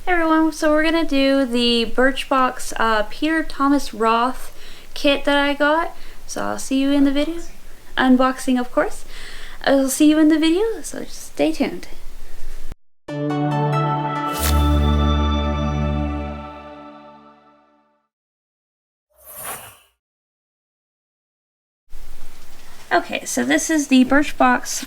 Hey everyone, so we're gonna do the BirchBox Peter Thomas Roth kit that I got. So I'll see you in the video. Unboxing, of course. I'll see you in the video, so just stay tuned. Okay, so this is the BirchBox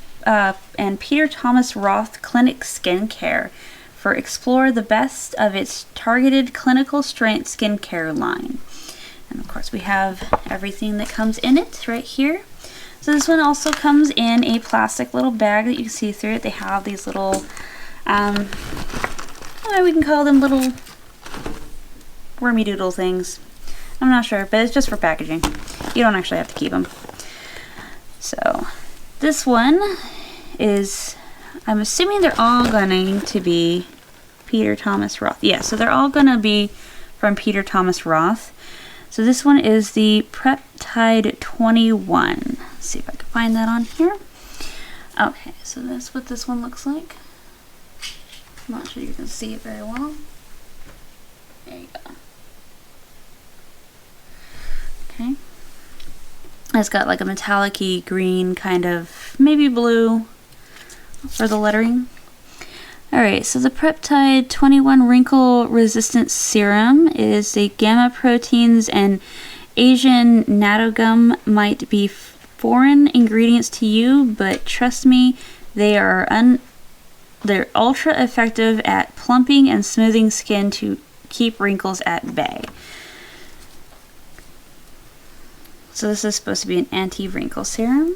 and Peter Thomas Roth Clinic Skincare for explore the best of its targeted clinical strength skincare line. And of course we have everything that comes in it right here. So this one also comes in a plastic little bag that you can see through it. They have these little, we can call them little wormy doodle things. I'm not sure, but it's just for packaging. You don't actually have to keep them. So this one is, I'm assuming they're all going to be Peter Thomas Roth. Yeah, so they're all going to be from Peter Thomas Roth. So this one is the Peptide 21. Let's see if I can find that on here. Okay, so that's what this one looks like. I'm not sure you can see it very well. There you go. Okay. It's got like a metallic-y green, kind of, maybe blue for the lettering. Alright, so the Peptide 21 Wrinkle Resistant Serum is a gamma proteins and Asian natogum might be foreign ingredients to you, but trust me, they're ultra effective at plumping and smoothing skin to keep wrinkles at bay. So this is supposed to be an anti-wrinkle serum.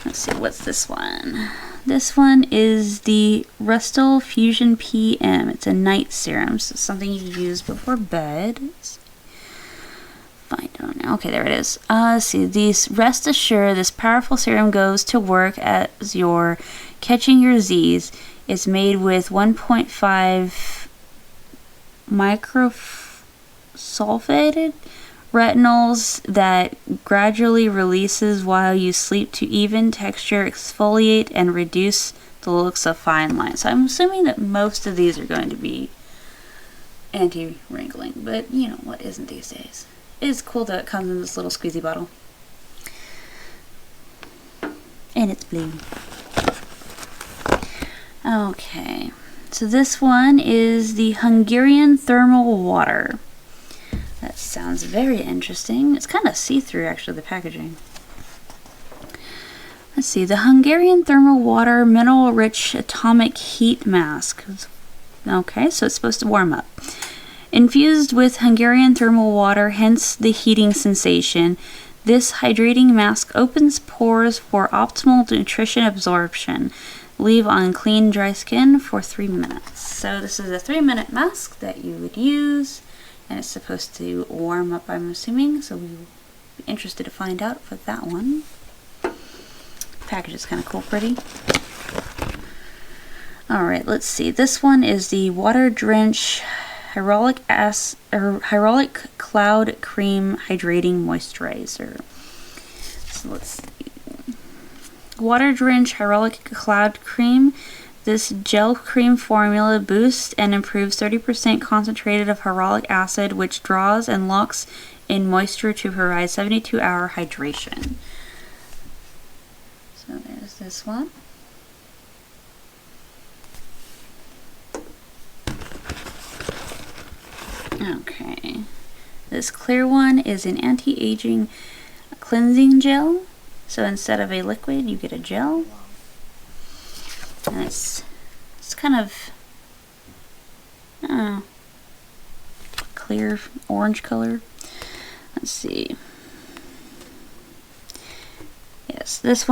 Let's see, what's this one? This one is the Rustol Fusion PM. It's a night serum, so something you use before bed. Find it now. Okay, there it is. Let's see, rest assured, this powerful serum goes to work as you're catching your Z's. It's made with 1.5 microsulfated retinols that gradually releases while you sleep to even texture, exfoliate, and reduce the looks of fine lines. So I'm assuming that most of these are going to be anti-wrinkling, but you know what isn't these days. It is cool that it comes in this little squeezy bottle. And it's blue. Okay, so this one is the Hungarian Thermal Water. That sounds very interesting. It's kind of see-through, actually, the packaging. Let's see, the Hungarian Thermal Water Mineral-Rich Atomic Heat Mask. Okay, so it's supposed to warm up. Infused with Hungarian thermal water, hence the heating sensation, this hydrating mask opens pores for optimal nutrition absorption. Leave on clean, dry skin for 3 minutes. So this is a 3-minute mask that you would use. And it's supposed to warm up, I'm assuming, so we'll be interested to find out for that one. Package is kind of cool, pretty. Alright, let's see. This one is the Water Drench Hyaluronic Cloud Cream Hydrating Moisturizer. So let's see. Water Drench Hyaluronic Cloud Cream. This gel cream formula boosts and improves 30% concentrated of hyaluronic acid, which draws and locks in moisture to provide 72-hour hydration. So there's this one. Okay. This clear one is an anti-aging cleansing gel. So instead of a liquid, you get a gel. And it's kind of clear orange color. Let's see. Yes, this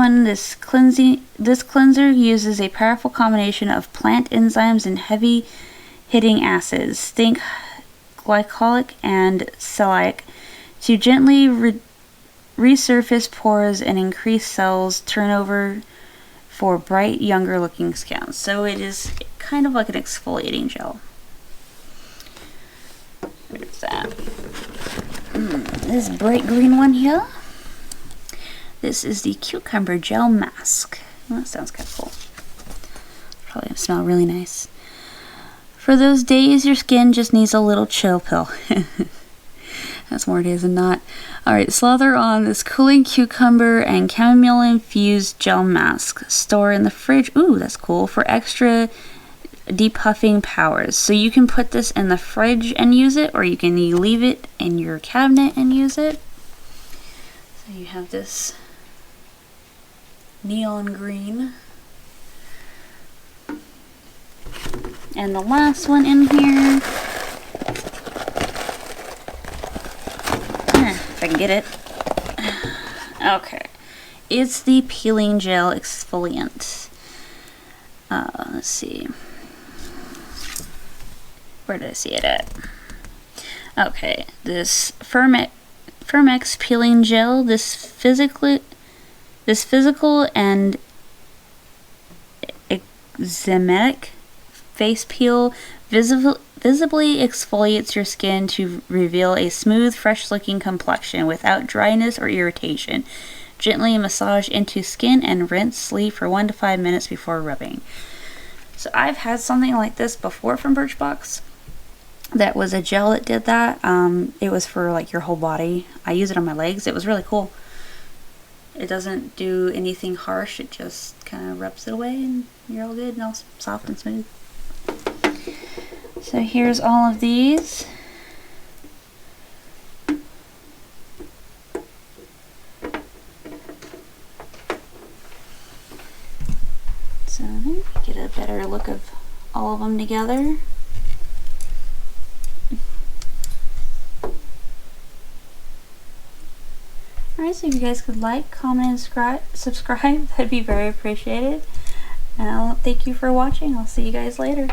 cleanser uses a powerful combination of plant enzymes and heavy hitting acids. Think glycolic and salicylic to gently resurface pores and increase cells turnover for bright, younger looking skin. So it is kind of like an exfoliating gel. Where's that? This bright green one here. This is the Cucumber Gel Mask. Well, that sounds kind of cool. Probably gonna smell really nice. For those days your skin just needs a little chill pill. That's more days than not. Alright, slather on this cooling cucumber and chamomile infused gel mask. Store in the fridge. Ooh, that's cool. For extra depuffing powers. So you can put this in the fridge and use it, or you can leave it in your cabinet and use it. So you have this neon green. And the last one in here, if I can get it. Okay, it's the peeling gel exfoliant. Let's see. Where did I see it at? Okay, this Firmex peeling gel. This physical and eczematic face peel visibly exfoliates your skin to reveal a smooth, fresh-looking complexion without dryness or irritation. Gently massage into skin and rinse. Sleep for 1 to 5 minutes before rubbing. So I've had something like this before from BirchBox. That was a gel that did that. It was for like your whole body. I use it on my legs. It was really cool. It doesn't do anything harsh. It just kind of rubs it away and you're all good and all soft and smooth. So here's all of these. So get a better look of all of them together. Alright, so if you guys could like, comment, and subscribe, that'd be very appreciated. And thank you for watching. I'll see you guys later.